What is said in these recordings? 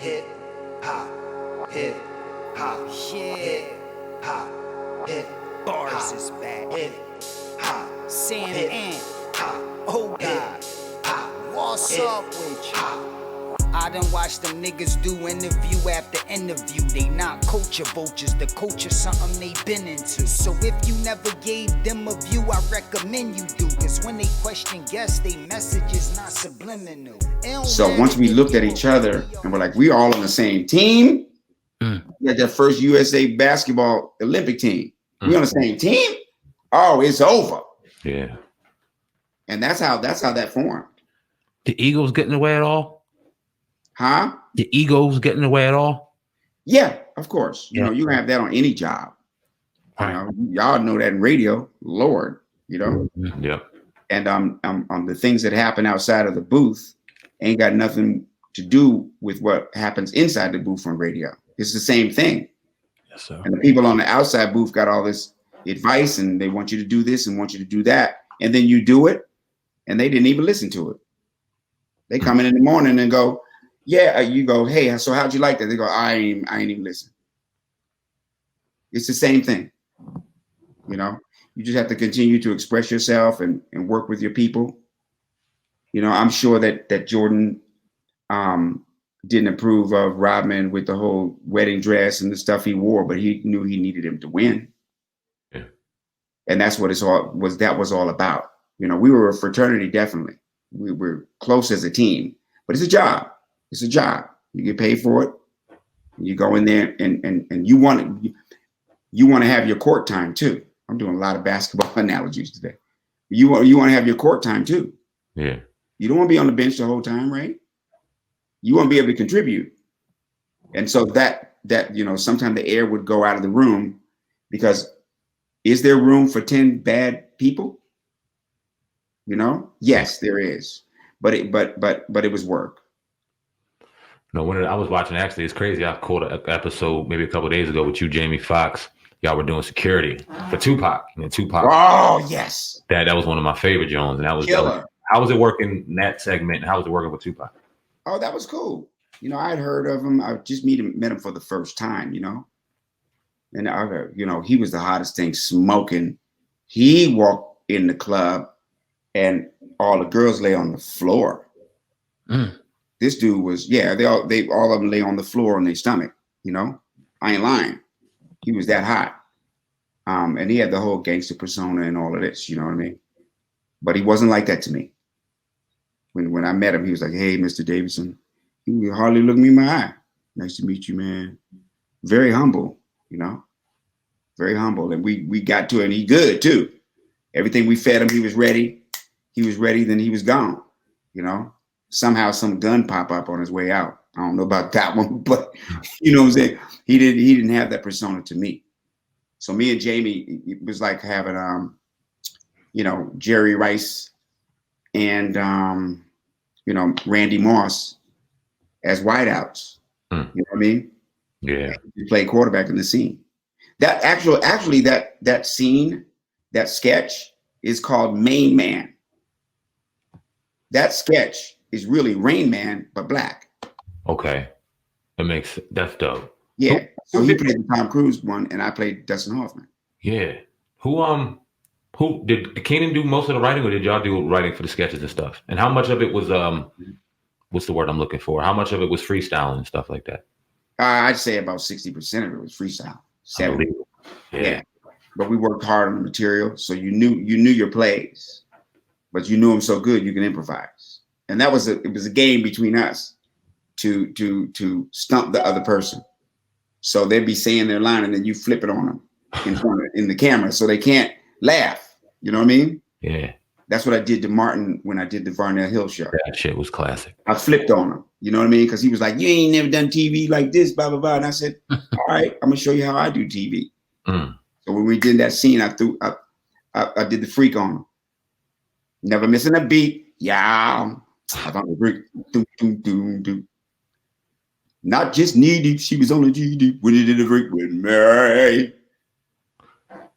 hip hop, hip hop, hip hop, hip Bars is back. hip hop, Sam hip Ant. hop, Oh God. hop, What's hip up with you? hop. I done watched them niggas do interview after interview. They not culture vultures, the culture something they been into. So if you never gave them a view, I recommend you do. Cause when they question guests, they message is not subliminal. So once we looked at each other and we're like, we all on the same team. We had that first USA basketball Olympic team. We on the same team. Oh, it's over. Yeah. And that's how that formed. The egos get in the way at all? Huh? The egos get in the way at all? Yeah, of course. You Yeah. know, you can have that on any job. You Right. know, y'all know that in radio, Lord, you know. Yep. And the things that happen outside of the booth ain't got nothing to do with what happens inside the booth on radio. It's the same thing. Yes, sir. And the people on the outside booth got all this advice and they want you to do this and want you to do that. And then you do it and they didn't even listen to it. They come in the morning and go, yeah, you go, hey, so how'd you like that? They go, I ain't even listen. It's the same thing. You know, you just have to continue to express yourself and work with your people. You know, I'm sure that Jordan didn't approve of Rodman with the whole wedding dress and the stuff he wore, but he knew he needed him to win. Yeah. And that's what that was all about. You know, we were a fraternity, definitely. We were close as a team, but it's a job. It's a job. You get paid for it. You go in there and you want to have your court time too. I'm doing a lot of basketball analogies today. You want to have your court time too. Yeah. You don't want to be on the bench the whole time, right? You want to be able to contribute. And so that you know, sometimes the air would go out of the room because is there room for 10 bad people? You know? Yes, there is. But it was work. No, when I was watching, actually, it's crazy. I caught an episode maybe a couple of days ago with you, Jamie Foxx. Y'all were doing security for Tupac. And Tupac. Oh, yes. That was one of my favorite Jones. And that was killer. How was it working in that segment? How was it working with Tupac? Oh, that was cool. You know, I'd heard of him. I just met him for the first time, you know. And you know, he was the hottest thing smoking. He walked in the club and all the girls lay on the floor. This dude was, they all of them lay on the floor on their stomach, you know. I ain't lying. He was that hot. And he had the whole gangster persona and all of this, you know what I mean? But he wasn't like that to me. When I met him, he was like, hey, Mr. Davidson. He would hardly look me in my eye. Nice to meet you, man. Very humble, you know. Very humble. And we got to it, and he good too. Everything we fed him, he was ready. He was ready, then he was gone, you know. Somehow some gun pop up on his way out. I don't know about that one, but you know what I'm saying? He didn't have that persona to me. So me and Jamie, it was like having you know, Jerry Rice and you know, Randy Moss as wideouts. You know what I mean? Yeah. He played quarterback in the scene. That actually that scene, that sketch is called Main Man. That sketch is really Rain Man, but black. Okay. That's dope. Yeah. So he played the Tom Cruise one, and I played Dustin Hoffman. Yeah. Who did Keenan do most of the writing, or did y'all do writing for the sketches and stuff? And how much of it was what's the word I'm looking for? How much of it was freestyling and stuff like that? I'd say about 60% of it was freestyle. 70. Yeah. But we worked hard on the material, so you knew your plays, but you knew them so good you can improvise. And it was a game between us to stump the other person. So they'd be saying their line, and then you flip it on them in the camera, so they can't laugh. You know what I mean? Yeah. That's what I did to Martin when I did the Varnel Hill show. That shit was classic. I flipped on him. You know what I mean? Because he was like, "You ain't never done TV like this, blah blah blah." And I said, "All right, I'm gonna show you how I do TV." So when we did that scene, I did the freak on him. Never missing a beat. Yeah. I thought the freak. Doom, doom, doom, doom. Not just knee deep, she was on the G deep when he did the freak with Mary.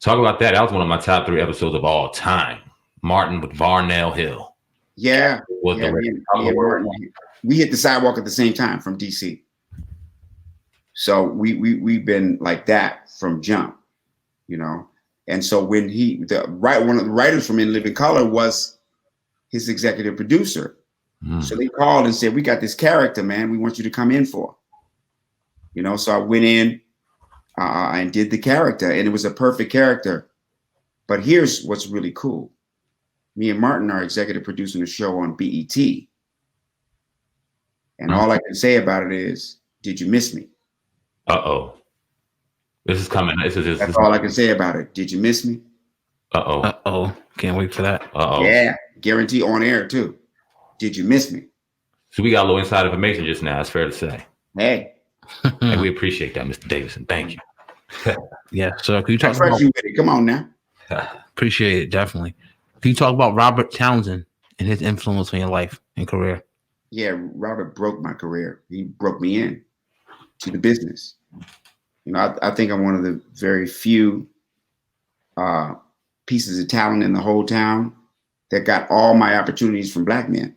Talk about that. That was one of my top 3 episodes of all time. Martin with Varnel Hill. Yeah. Was We hit the sidewalk at the same time from DC. So we've been like that from jump, you know. And so when one of the writers from In Living Color was his executive producer. So they called and said, "We got this character, man. We want you to come in for." You know, so I went in and did the character, and it was a perfect character. But here's what's really cool. Me and Martin are executive producing a show on BET. And all I can say about it is, did you miss me? Uh-oh. This is coming. That's all I can say about it. Did you miss me? Uh-oh. Uh-oh. Can't wait for that. Uh-oh. Yeah. Guarantee on air, too. Did you miss me? So we got a little inside information just now. It's fair to say. Hey. And we appreciate that, Mr. Davidson. Thank you. Yeah. So can you talk about you with it? Come on now. Appreciate it, definitely. Can you talk about Robert Townsend and his influence on your life and career? Yeah, Robert broke my career. He broke me in to the business. You know, I think I'm one of the very few pieces of talent in the whole town that got all my opportunities from black men.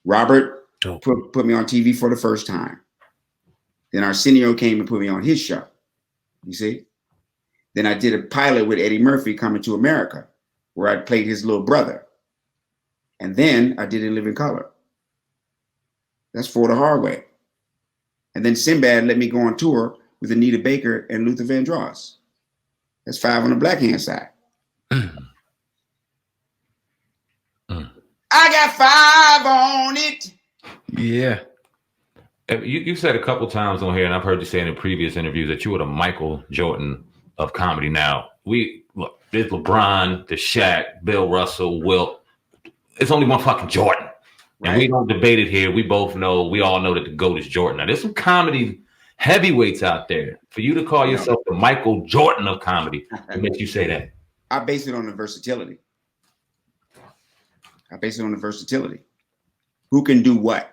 Robert put me on TV for the first time. Then Arsenio came and put me on his show. You see? Then I did a pilot with Eddie Murphy, Coming to America, where I played his little brother. And then I did In Living Color. That's 4 the hard way. And then Sinbad let me go on tour with Anita Baker and Luther Vandross. That's 5 on the black hand side. I got 5 on it. Yeah. You said a couple times on here, and I've heard you say in previous interviews that you were the Michael Jordan of comedy. Now, look, there's LeBron, there's Shaq, Bill Russell, Wilt. It's only one fucking Jordan. And right. We don't debate it here. We all know that the GOAT is Jordan. Now, there's some comedy heavyweights out there. For you to call yourself the Michael Jordan of comedy, what makes you say that? I base it on the versatility. Who can do what?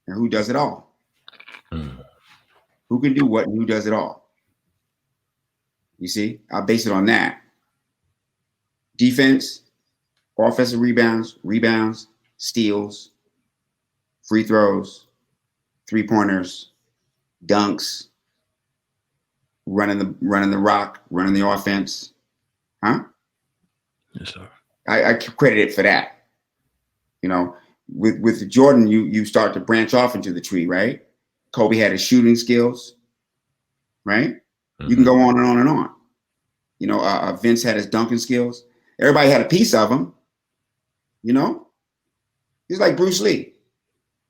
And who does it all? Who can do what and who does it all? You see, I base it on that. Defense, offensive rebounds, steals, free throws, 3-pointers, dunks, running the rock, running the offense. Huh? Yes, sir. I credit it for that. You know, with Jordan, you start to branch off into the tree, right? Kobe had his shooting skills, right? Mm-hmm. You can go on and on and on. You know, Vince had his dunking skills. Everybody had a piece of him. You know, he's like Bruce Lee.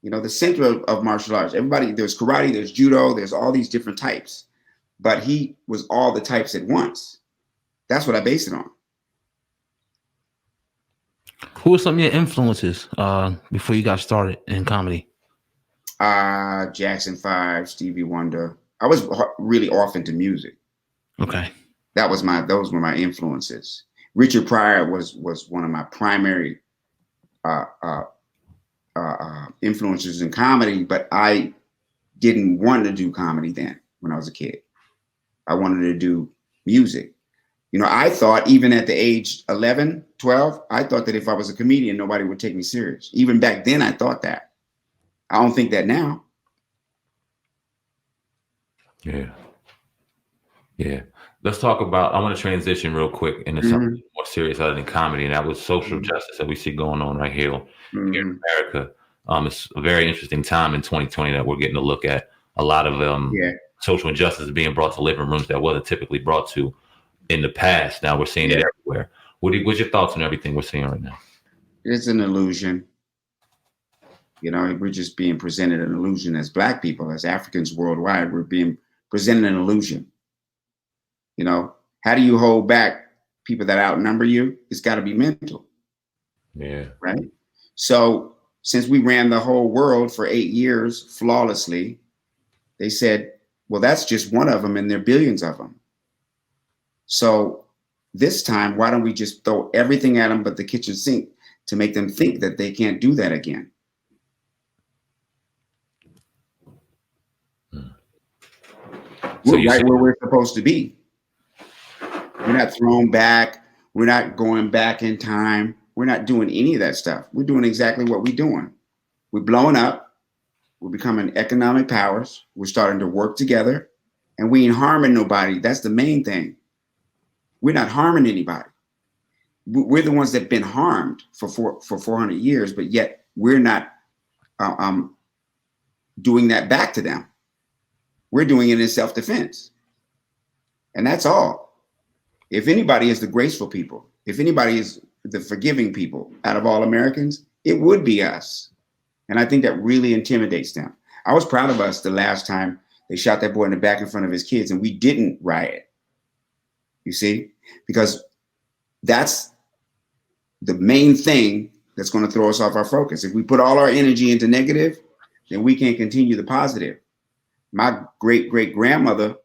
You know, the center of martial arts. Everybody, there's karate, there's judo, there's all these different types. But he was all the types at once. That's what I base it on. Who were some of your influences before you got started in comedy? Jackson 5, Stevie Wonder. I was really off into music. Okay. Those were my influences. Richard Pryor was one of my primary influences in comedy, but I didn't want to do comedy then when I was a kid. I wanted to do music. You know, I thought even at the age 11, 12, I thought that if I was a comedian, nobody would take me serious. Even back then, I thought that. I don't think that now. Yeah. Let's talk about, I want to transition real quick into something more serious other than comedy, and that was social justice that we see going on right here in America. It's a very interesting time in 2020 that we're getting to look at a lot of social injustice being brought to living rooms that wasn't typically brought to in the past. Now we're seeing it everywhere. What's your thoughts on everything we're seeing right now? It's an illusion. You know, we're just being presented an illusion as Black people, as Africans worldwide. We're being presented an illusion. You know, how do you hold back people that outnumber you? It's got to be mental. Yeah. Right. So since we ran the whole world for 8 years flawlessly, they said, well, that's just one of them, and there are billions of them. So this time, why don't we just throw everything at them but the kitchen sink to make them think that they can't do that again? So we're right where we're supposed to be. We're not thrown back. We're not going back in time. We're not doing any of that stuff. We're doing exactly what we're doing. We're blowing up. We're becoming economic powers. We're starting to work together, and we ain't harming nobody. That's the main thing. We're not harming anybody. We're the ones that've been harmed for 400 years, but yet we're not doing that back to them. We're doing it in self-defense. And that's all. If anybody is the graceful people, if anybody is the forgiving people out of all Americans, it would be us. And I think that really intimidates them. I was proud of us the last time they shot that boy in the back in front of his kids and we didn't riot. You see? Because that's the main thing that's going to throw us off our focus. If we put all our energy into negative, then we can't continue the positive. My great-great-grandmother